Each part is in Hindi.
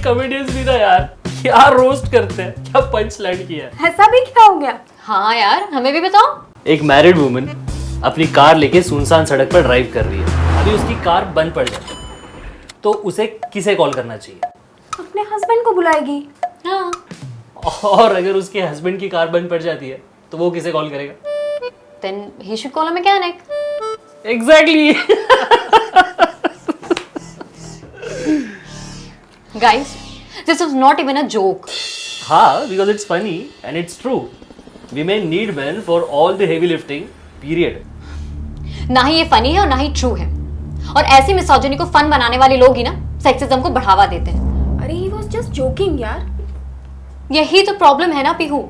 कॉमेडियंस भी ना यार, क्या रोस्ट करते हैं, क्या पंच लाइन किया है। ऐसा भी क्या हो गया? हाँ यार, हमें भी बताओ। एक मैरिड वुमन अपनी कार लेके सुनसान सड़क पर ड्राइव कर रही है। अभी उसकी कार बंद पड़ जाती है तो उसे किसे कॉल करना चाहिए? अपने हस्बैंड को बुलाएगी। हाँ, और अगर उसके हस्बैंड की कार बंद पड़ जाती है तो वो किसे कॉल करेगा? then he should call a mechanic. Exactly. Guys, this was not even a joke. हाँ, because it's funny and it's true. Women need men for all the heavy lifting. Period. ना ही ये फनी है और ना ही ट्रू है। और ऐसी मिसोजिनी को फन बनाने वाले लोग ही ना सेक्सिज्म को बढ़ावा देते हैं। अरे ही वाज जस्ट जोकिंग यार। यही तो प्रॉब्लम है ना पीहू।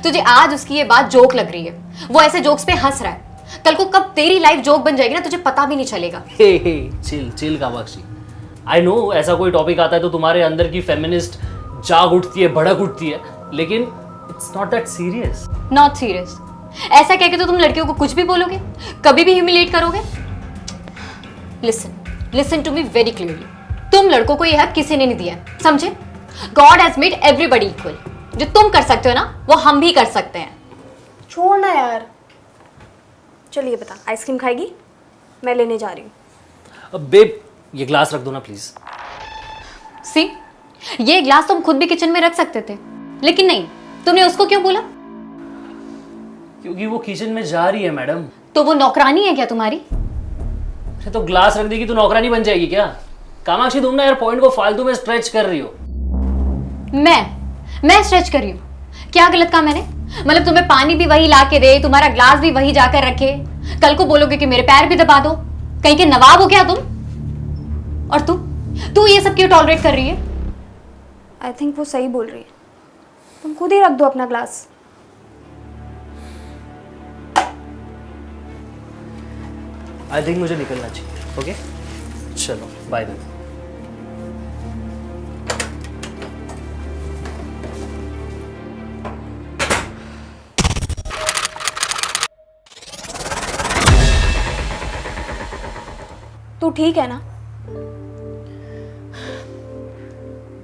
तुझे आज उसकी ये बात जोक लग रही है, वो ऐसे जोक्स पे हंस रहा है, कल को कब तेरी लाइफ जोक बन जाएगी ना तुझे पता भी नहीं चलेगा। Hey chill chill Kamakshi. I know ऐसा कोई टॉपिक आता है तो तुम्हारे अंदर की फेमिनिस्ट जाग उठती है, भड़क उठती है, लेकिन it's not that serious. Not serious. ऐसा कह के तो तुम लड़कियों को कुछ भी बोलोगे, कभी भी ह्यूमिलेट करोगे? Listen to me very clearly. तुम लड़कों को ये हक किसी ने नहीं दिया है, समझे? God has made everybody equal. जो तुम कर सकते हो ना वो हम भी कर सकते हैं। छोड़ ना यार। चलिए बता, आइसक्रीम खाएगी? मैं लेने जा रही हूँ। अब बेब ये ग्लास रख दो ना प्लीज। सी, ये ग्लास तुम खुद भी किचन में रख सकते थे, लेकिन नहीं, तुमने उसको क्यों बोला? क्योंकि वो किचन में जा रही है मैडम। तो वो नौकरानी है क्या तुम्हारी? अरे तो ग्लास रख देगी तो नौकरानी बन जाएगी क्या? कामाक्षी तुम ना यार पॉइंट को फालतू में स्ट्रेच कर रही हो। मैं स्ट्रेच कर रही हूँ? क्या गलत काम मैंने? मतलब तुम्हें पानी भी वही ला के दे, तुम्हारा ग्लास भी वही जाकर रखे, कल को बोलोगे कि मेरे पैर भी दबा दो। कहीं के नवाब हो क्या तुम? और तू ये सब क्यों टॉलरेट कर रही है? आई थिंक वो सही बोल रही है। तुम खुद ही रख दो अपना ग्लास। आई थिंक मुझे निकलना चाहिए। ओके चलो बाय बाय। तू ठीक है ना?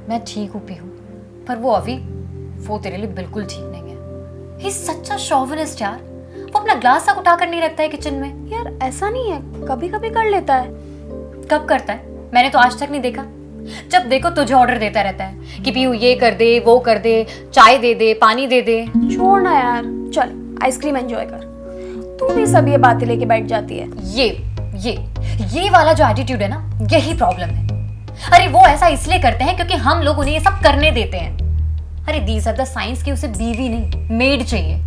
मैं ठीक हूँ पीहू, पर वो अभी वो तेरे लिए बिल्कुल ठीक नहीं है। ही सच्चा शॉविनिस्ट यार। वो अपना ग्लास तक उठा कर नहीं रखता है किचन में। यार ऐसा नहीं है, कभी कभी कर लेता है। कब करता है? मैंने तो आज तक नहीं देखा। जब देखो तुझे ऑर्डर देता रहता है कि पीहू ये कर दे, वो कर दे, चाय दे दे, पानी दे दे। छोड़ ना यार, चल आइसक्रीम एंजॉय कर। तू भी सब ये बातें लेके बैठ जाती है। ये वाला जो एटीट्यूड है ना, यही प्रॉब्लम है। अरे वो ऐसा इसलिए करते हैं क्योंकि हम लोग उन्हें ये सब करने देते हैं। अरे दीज आर द साइंस की उसे बीवी नहीं मेड चाहिए,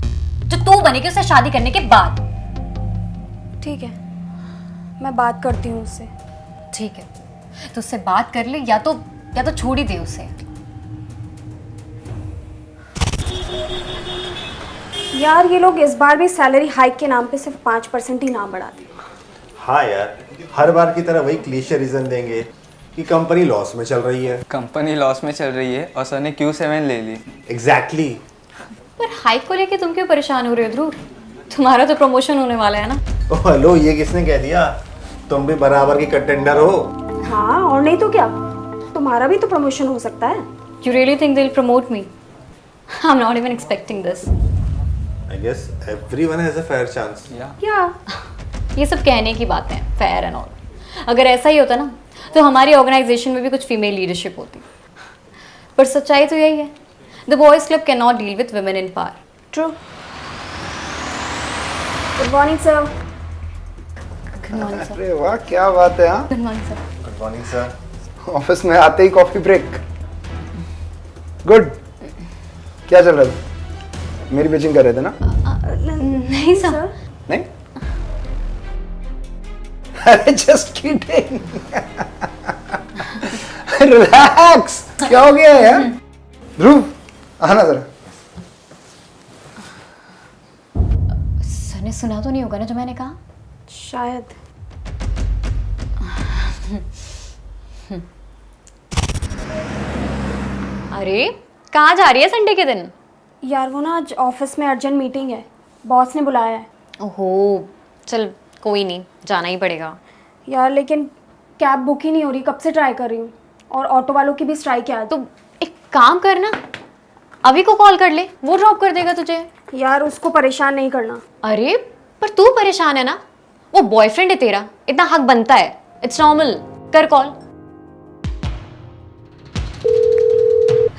जो तू बनेगी उसे शादी करने के बाद। ठीक है, मैं बात करती हूँ उससे। ठीक है, तो उससे बात कर ले, या तो छोड़ ही दे उसे। यार ये लोग इस बार भी सैलरी हाइक के नाम पे सिर्फ 5% ही नाम बढ़ाते हैं। हाँ यार, हर बार की तरह वही क्लीशे रीजन देंगे कि कंपनी लॉस में चल रही है। कंपनी लॉस में चल रही है और सर ने Q7 ले ली। एग्जैक्टली। पर हाइक को लेके तुम क्यों परेशान हो रहे हो ध्रुव? तुम्हारा तो प्रमोशन होने वाला है ना। ओह हेलो, ये किसने कह दिया? तुम भी बराबर की कंटेंडर हो। हाँ और नहीं तो क्या, तुम्हारा भी तो प्रमोशन हो सकता है। You really think they'll promote me? I'm not even expecting this. I guess everyone has a fair chance. क्या? ये सब कहने की बातें हैं, फेयर एंड ऑल। अगर ऐसा ही होता ना तो हमारी ऑर्गेनाइजेशन में भी कुछ फीमेल लीडरशिप होती। पर सच्चाई तो यही है, the boys club can not deal with women in power. True. Good morning sir. Good morning sir. अरे वाह, क्या बात है। हाँ, good morning sir. Good morning sir. Office में आते ही कॉफी ब्रेक। गुड। क्या चल रहा था? मेरी पिचिंग कर रहे थे ना? नहीं सर। नहीं? अरे जस्ट किडिंग। रिलैक्स। क्या हो गया यार? ध्रुव आना जरा। सर ने सुना तो नहीं होगा ना जो मैंने कहा? शायद। अरे कहाँ जा रही है संडे के दिन? यार वो ना आज ऑफिस में अर्जेंट मीटिंग है, बॉस ने बुलाया है। ओहो, चल कोई नहीं, जाना ही पड़ेगा। यार लेकिन कैब बुक ही नहीं हो रही, कब से ट्राई कर रही हूँ। और ऑटो वालों की भी स्ट्राइक है आज। तो एक काम करना, अभी को कॉल कर ले, वो ड्रॉप कर देगा तुझे। यार उसको परेशान नहीं करना। अरे पर तू परेशान है ना, वो बॉयफ्रेंड है तेरा, इतना हक बनता है, इट्स नॉर्मल। कर कॉल।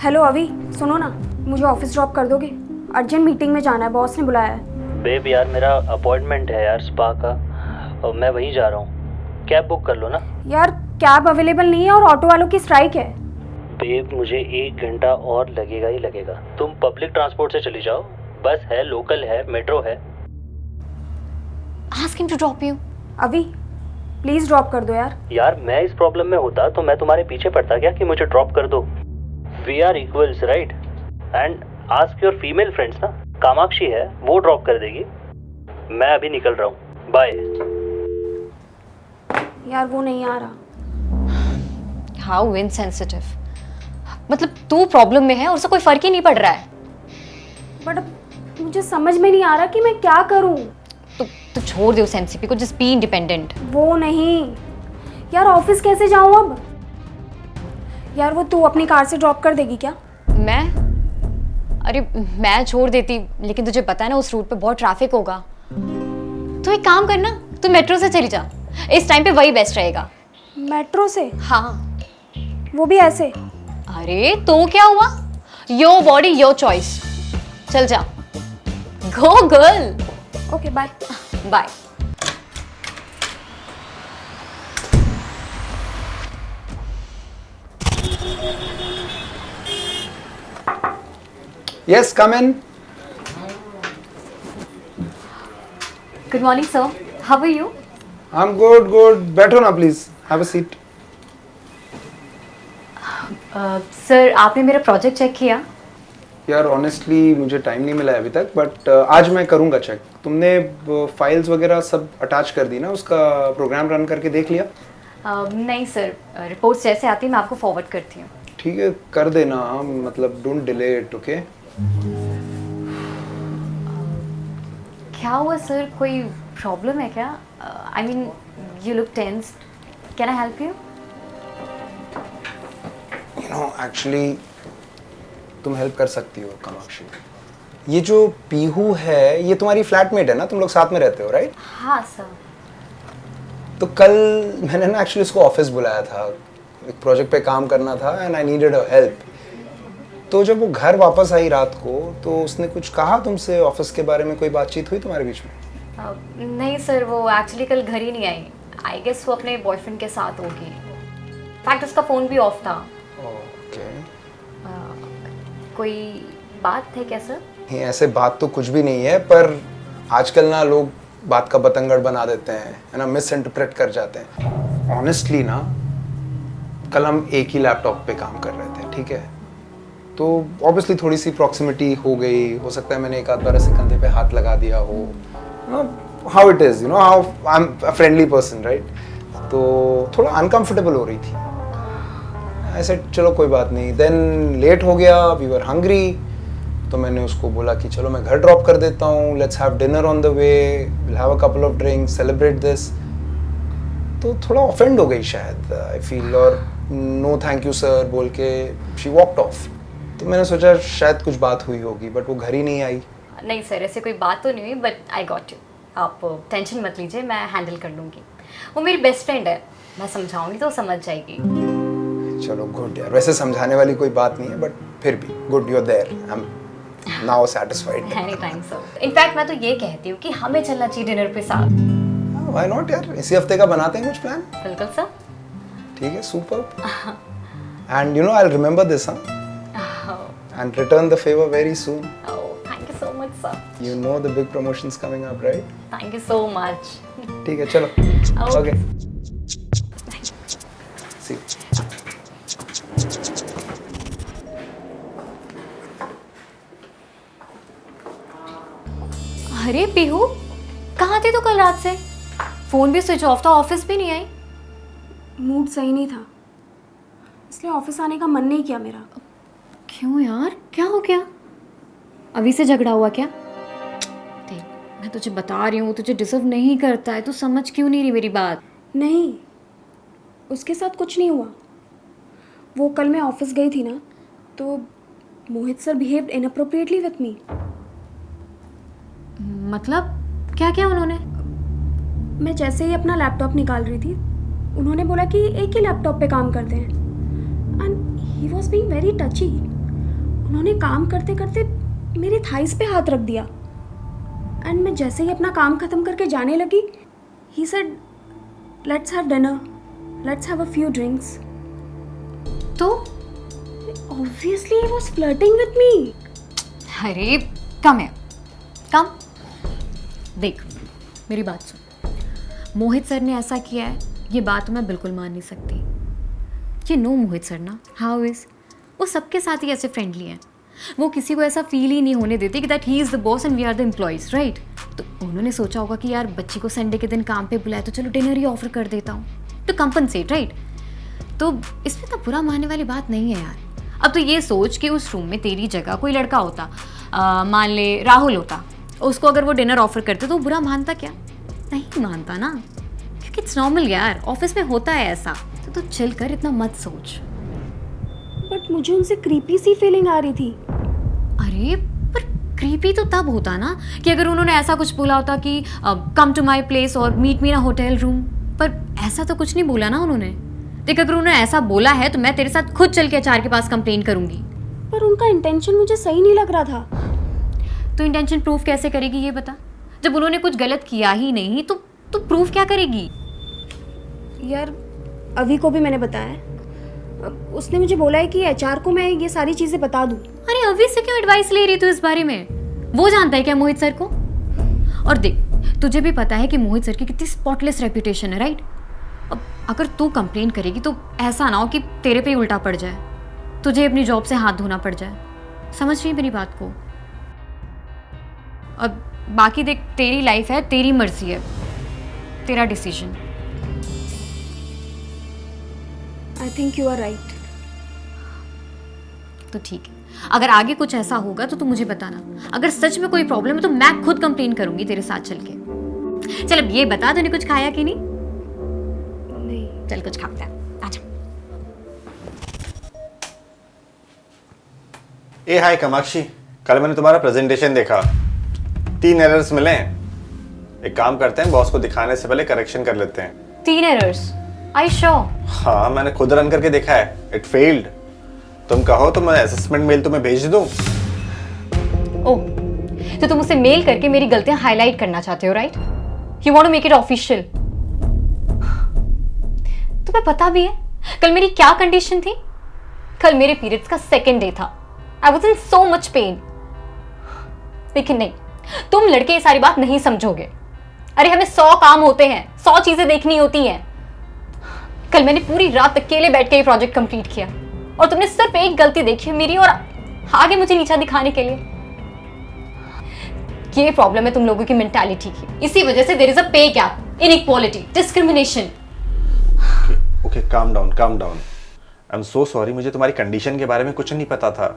हेलो अभी, सुनो ना, मुझे ऑफिस ड्रॉप कर दोगे? अर्जेंट मीटिंग में जाना है, बॉस ने बुलाया है। बेब यार मेरा अपॉइंटमेंट है यार स्पा का, और मैं वहीं जा रहा हूँ, कैब बुक कर लो ना। यार कैब अवेलेबल नहीं है और ऑटो वालों की स्ट्राइक है। बेब मुझे 1 घंटा और लगेगा ही लगेगा, तुम पब्लिक ट्रांसपोर्ट से चली जाओ, बस है, लोकल है, मेट्रो है। Ask him to drop you. अभी प्लीज ड्रॉप कर दो यार। यार मैं इस प्रॉब्लम में होता तो मैं तुम्हारे पीछे पड़ता क्या कि मुझे ड्रॉप कर दो? We are equals right? And ask your female friends ना, कामाक्षी है वो ड्रॉप कर देगी। मैं अभी निकल रहा हूँ, बाय। यार वो नहीं आ रहा। हाउ इनसेंसिटिव, मतलब तू प्रॉब्लम में है और उससे कोई फर्क ही नहीं पड़ रहा है। बट मुझे समझ में नहीं आ रहा कि मैं क्या करूं। तो छोड़ दे उस एमसीपी को, जस्ट बी इंडिपेंडेंट। वो नहीं यार, ऑफिस कैसे जाऊं अब? यार वो तू अपनी कार से ड्रॉप कर देगी क्या? मैं? अरे मैं छोड़ देती, लेकिन तुझे पता है ना उस रूट पे बहुत ट्रैफिक होगा। तो एक काम करना, तू मेट्रो से चली जा, इस टाइम पे वही बेस्ट रहेगा। मेट्रो से? हाँ। वो भी ऐसे? अरे तो क्या हुआ, योर बॉडी योर चॉइस, चल जा, go girl. Okay bye. Bye. Yes, come in. Good morning sir, how are you? I'm good, good. बैठो ना please, have a seat. Sir आपने मेरा प्रोजेक्ट चेक किया? यार ऑनेस्टली मुझे टाइम नहीं मिला है अभी तक, बट आज मैं करूँगा चेक। तुमने फाइल्स वगैरह सब अटैच कर दी ना, उसका प्रोग्राम रन करके देख लिया? नहीं सर, रिपोर्ट्स जैसे आती है मैं आपको फॉरवर्ड करती हूँ। ठीक है, कर देना, मतलब डोंट डिले इट, ओके? क्या हुआ सर, कोई प्रॉब्लम है क्या? I mean you look tensed, can I help you? You know actually तुम हेल्प कर सकती हो कामाक्षी। ये जो पीहू है ये तुम्हारी फ्लैटमेट है ना, तुम लोग साथ में रहते हो राइट? हाँ सर। तो कल मैंने ना एक्चुअली उसको ऑफिस बुलाया था, एक प्रोजेक्ट पे काम करना था and I needed a help. तो जब वो घर वापस आई रात को तो उसने कुछ कहा तुमसे ऑफिस के बारे में? कोई बातचीत हुई तुम्हारे बीच में? नहीं सर, वो एक्चुअली कल घर ही नहीं आई, आई गेस वो अपने बॉयफ्रेंड के साथ होगी। फैक्ट उसका फ़ोन भी ऑफ था। ओके। कोई बात है क्या सर? नहीं, ऐसे बात तो कुछ भी नहीं है, पर आजकल ना लोग बात का बतंगड़ बना देते हैं, है ना, मिस इंटरप्रेट कर जाते हैं। ऑनेस्टली ना, कल हम एक ही लैपटॉप पे काम कर रहे थे, ठीक है? तो ऑब्वियसली थोड़ी सी प्रॉक्सिमिटी हो गई, हो सकता है मैंने एक आध बार ऐसे कंधे पे हाथ लगा दिया हो, how it is, you know how I am a friendly person right? तो थोड़ा अनकंफर्टेबल हो रही थी। ऐसे चलो कोई बात नहीं, देन लेट हो गया, वी वर हंग्री, तो मैंने उसको बोला कि चलो मैं घर ड्रॉप कर देता हूँ, let's have dinner on the way, will have a couple of drinks, celebrate this. तो थोड़ा ऑफेंड हो गई शायद, आई फील, और नो थैंक यू सर बोल के शी वॉकड ऑफ। तो मैंने सोचा शायद कुछ बात हुई होगी, बट वो घर ही नहीं आई। नहीं सर, ऐसे कोई बात तो नहीं हुई, बट आई गॉट यू, आप टेंशन मत लीजिए, मैं हैंडल कर लूँगी। वो मेरी बेस्ट फ्रेंड है, मैं समझाऊंगी तो समझ जाएगी। चलो गुड यार, वैसे समझाने वाली कोई बात नहीं है, बट फिर भी good, you are there, I am now satisfied. Any time sir. In fact मैं तो ये कहती हूँ कि हमें चलना चाहिए डिनर पे साथ। व्हाई नॉट यार, इसी हफ्ते का बनाते हैं कुछ प्लान। बिल्कुल सर। ठीक है, super. And you know I will remember this, and return the favor very soon. Oh, thank you so much sir. You know the big promotions coming up, right? Thank you so much. ठीक है, चलो। Okay. See. अरे पीहू, कहाँ थे तो कल रात से? फोन भी स्विच ऑफ था, ऑफिस भी नहीं आई। मूड सही नहीं था, इसलिए ऑफिस आने का मन नहीं किया मेरा। क्यों यार, क्या हो गया? अभी से झगड़ा हुआ क्या? देख, मैं तुझे बता रही हूँ, तुझे डिजर्व नहीं करता है, तू समझ क्यों नहीं रही मेरी बात? नहीं, उसके साथ कुछ नहीं हुआ। वो कल मैं ऑफिस गई थी ना, तो Mohit sir behaved inappropriately with me. मतलब क्या क्या उन्होंने? मैं जैसे ही अपना लैपटॉप निकाल रही थी, उन्होंने बोला कि एक ही लैपटॉप पे काम करते हैं, and he was being very टची। उन्होंने काम करते करते मेरे थाइस पे हाथ रख दिया, एंड मैं जैसे ही अपना काम ख़त्म करके जाने लगी, he said let's have dinner, let's have a few drinks. तो obviously he was flirting with me. अरे कम है, कम। देख मेरी बात सुन, मोहित सर ने ऐसा किया है ये बात मैं बिल्कुल मान नहीं सकती। ये नो मोहित सर ना, हाउ इज, वो सबके साथ ही ऐसे फ्रेंडली हैं। वो किसी को ऐसा फील ही नहीं होने देते कि that he is the boss and we are the employees, right. तो उन्होंने सोचा होगा कि यार बच्ची को संडे के दिन काम पे बुलाया तो चलो डिनर ही ऑफर कर देता हूँ टू कंपनसेट, राइट। तो इसमें तो बुरा मानने वाली बात नहीं है यार। अब तो ये सोच कि उस रूम में तेरी जगह कोई लड़का होता, मान ले राहुल होता, उसको अगर वो डिनर ऑफर करते तो बुरा मानता क्या? नहीं मानता ना, क्योंकि इट्स नॉर्मल यार, ऑफिस में होता है ऐसा। तो तू चिल कर, इतना मत सोच। बट मुझे उनसे क्रीपी सी फीलिंग आ रही थी। अरे पर क्रीपी तो तब होता ना कि अगर उन्होंने ऐसा कुछ बोला होता कि कम टू माई प्लेस और मीट मी इन अ होटल रूम, पर ऐसा तो कुछ नहीं बोला ना उन्होंने। देख अगर उन्होंने ऐसा बोला है तो मैं तेरे साथ खुद चल के एचआर के पास कंप्लेन करूंगी। पर उनका इंटेंशन मुझे सही नहीं लग रहा था। तो इंटेंशन प्रूफ कैसे करेगी ये बता? जब उन्होंने कुछ गलत किया ही नहीं तो प्रूफ क्या करेगी? यार अभी को भी मैंने बताया है, उसने मुझे बोला है कि एचआर को मैं ये सारी चीज़ें बता दूँ। अरे अभी से क्यों एडवाइस ले रही तू इस बारे में? वो जानता है क्या मोहित सर को? और देख तुझे भी पता है कि मोहित सर की कितनी स्पॉटलेस रेपुटेशन है, राइट। अब अगर तू कंप्लेन करेगी तो ऐसा ना हो कि तेरे पे ही उल्टा पड़ जाए, तुझे अपनी जॉब से हाथ धोना पड़ जाए। समझ रही है मेरी बात को? अब बाकी देख तेरी लाइफ है, तेरी मर्जी है, तेरा decision. I think you are right. तो ठीक है, अगर आगे कुछ ऐसा होगा तो तू मुझे बताना। अगर सच में कोई प्रॉब्लम है तो मैं खुद कंप्लेन करूंगी तेरे साथ चल के। चल अब ये बता, तूने कुछ खाया कि नहीं? नहीं। चल कुछ खाते हैं, आजा। ए हाय कामाक्षी, कल मैंने तुम्हारा प्रेजेंटेशन देखा, 3 एरर्स मिले हैं। एक काम करते हैं, बॉस को दिखाने से पहले करेक्शन कर लेते हैं। 3 एरर्स? I sure? हाँ मैंने खुद रन करके देखा है, इट फेल्ड। तुम कहो तो मैं असेसमेंट मेल तुम्हें भेज दूं। ओह, तो तुम उसे मेल करके मेरी गलतियां हाईलाइट करना चाहते हो, right? You want to make it official. तुम्हें पता भी है कल मेरी क्या कंडीशन थी? कल मेरे पीरियड्स का 2nd डे था। I was in so much pain. लेकिन नहीं, तुम लड़के ये सारी बात नहीं समझोगे। अरे हमें 100 काम होते हैं, 100 चीजें देखनी होती हैं। कल मैंने पूरी रात अकेले बैठ के ये प्रोजेक्ट कंप्लीट किया और तुमने सिर्फ एक गलती देखी है मेरी और आगे मुझे नीचा दिखाने के लिए। ये प्रॉब्लम है तुम लोगों की मेंटालिटी की। इसी वजह से देयर इज अ पे gap, inequality, discrimination. Okay calm down calm down. I am so sorry, मुझे तुम्हारी कंडीशन के बारे में कुछ नहीं पता था।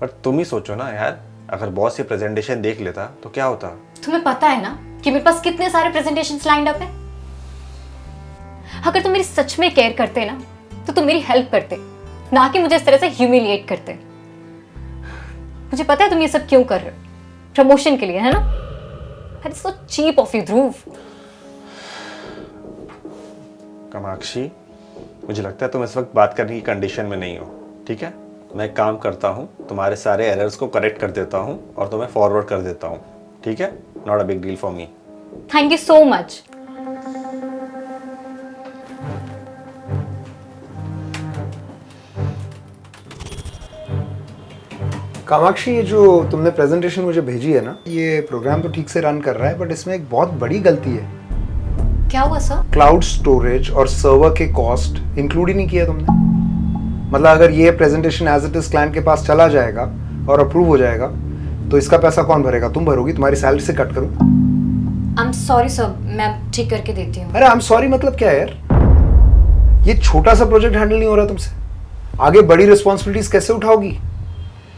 पर तुम ही सोचो ना यार, अगर बॉस ये प्रेजेंटेशन देख लेता तो क्या होता? तुम्हें पता है ना कि मेरे पास कितने सारे प्रेजेंटेशंस लाइंड अप है। अगर तुम मेरी सच में केयर करते ना तो तुम मेरी हेल्प करते, ना कि मुझे इस तरह से ह्यूमिलिएट करते। मुझे पता है तुम ये सब क्यों कर रहे हो, प्रमोशन के लिए, है ना? अरे सो चीप ऑफ यू ध्रुव। कामाक्षी, मुझे लगता है तुम इस वक्त बात करने की कंडीशन में नहीं हो, ठीक है? मैं एक काम करता हूँ, तुम्हारे सारे एरर्स को करेक्ट कर देता हूँ और तुम्हें फॉरवर्ड कर देता हूँ, ठीक है? Not a big deal for me. Thank you so much. Kamakshi, ये जो तुमने प्रेजेंटेशन मुझे भेजी है ना, ये प्रोग्राम तो ठीक से रन कर रहा है, बट इसमें एक बहुत बड़ी गलती है। क्या हुआ सर? क्लाउड स्टोरेज और सर्वर के कॉस्ट इंक्लूड ही नहीं किया तुमने। मतलब अगर ये presentation as it is client के पास चला जाएगा और अप्रूव हो जाएगा तो इसका पैसा कौन भरेगा? तुम भरोगी? तुम्हारी सैलरी से कट करूं? आई एम सॉरी सर, मैं ठीक करके देती हूँ। अरे आई एम सॉरी मतलब क्या है यार? ये छोटा सा प्रोजेक्ट हैंडल नहीं हो रहा तुमसे, आगे बड़ी रिस्पॉन्सिबिलिटीज कैसे उठाओगी?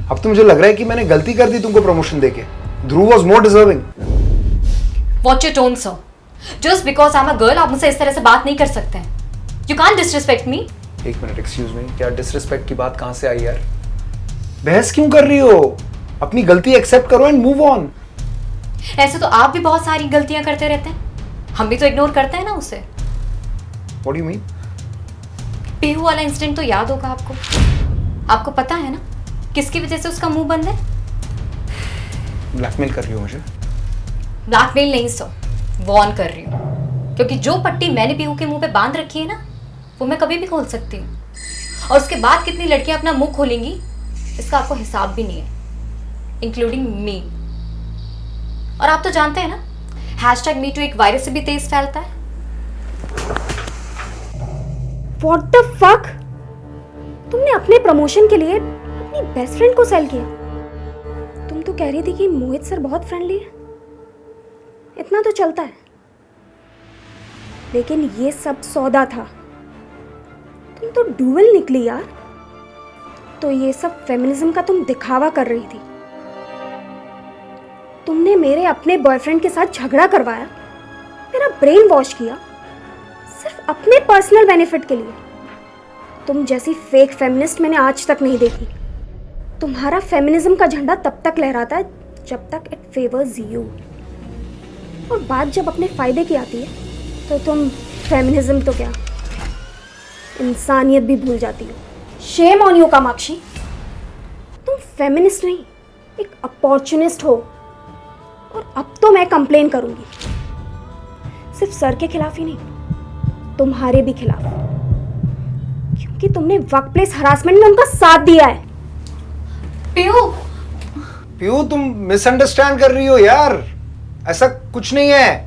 अब तो मुझे लग रहा है कि मैंने गलती कर दी तुमको प्रमोशन देके। Dhruv was more deserving. Watch your tone sir. Just because I am a girl आप मुझसे इस तरह से बात नहीं कर सकते हैं। यू कांट डिसरिस्पेक्ट मी। एक मिनट, एक्सक्यूज मी, क्या डिसरिस्पेक्ट की बात कहां से आई यार? बहस क्यों कर रही हो? अपनी गलती एक्सेप्ट करो एंड मूव ऑन। ऐसे तो आप भी बहुत सारी गलतियां करते रहते हैं, हम भी तो इग्नोर करते हैं ना उसे। What do you mean? Pihu वाला इंसिडेंट तो याद होगा आपको। आपको पता है ना किसकी वजह से उसका मुंह बंद है? ब्लैकमेल कर रही हो मुझे? ब्लैकमेल नहीं सो, वॉर्न कर रही हूँ, क्योंकि जो पट्टी मैंने पीहू के मुंह पे बांध रखी है ना, वो मैं कभी भी खोल सकती हूँ, और उसके बाद कितनी लड़कियां अपना मुंह खोलेंगी इसका आपको हिसाब भी नहीं है, इंक्लूडिंग मी। और आप तो जानते हैं ना, #MeToo एक वायरस से भी तेज फैलता है। What the fuck? तुमने अपने प्रमोशन के लिए अपनी बेस्ट फ्रेंड को सेल किया। तुम तो कह रही थी कि मोहित सर बहुत फ्रेंडली है, इतना तो चलता है, लेकिन ये सब सौदा था। तुम तो डुअल निकली यार। तो ये सब फेमिनिज्म का तुम दिखावा कर रही थी। तुमने मेरे अपने बॉयफ्रेंड के साथ झगड़ा करवाया, मेरा ब्रेन वॉश किया, सिर्फ अपने पर्सनल बेनिफिट के लिए। तुम जैसी फेक फेमिनिस्ट मैंने आज तक नहीं देखी। तुम्हारा फेमिनिज्म का झंडा तब तक लहराता है जब तक इट फेवर्स यू, और बात जब अपने फायदे की आती है तो तुम फेमिनिज्म तो क्या, इंसानियत भी भूल जाती हो। शेम ऑन यू कामाक्षी, तुम फेमिनिस्ट नहीं, एक अपॉर्चुनिस्ट हो। और अब तो मैं कंप्लेन करूंगी, सिर्फ सर के खिलाफ ही नहीं, तुम्हारे भी खिलाफ, क्योंकि तुमने वर्क प्लेस हरासमेंट में उनका साथ दिया है। पीहू, तुम मिसअंडरस्टैंड कर रही हो यार, ऐसा कुछ नहीं है।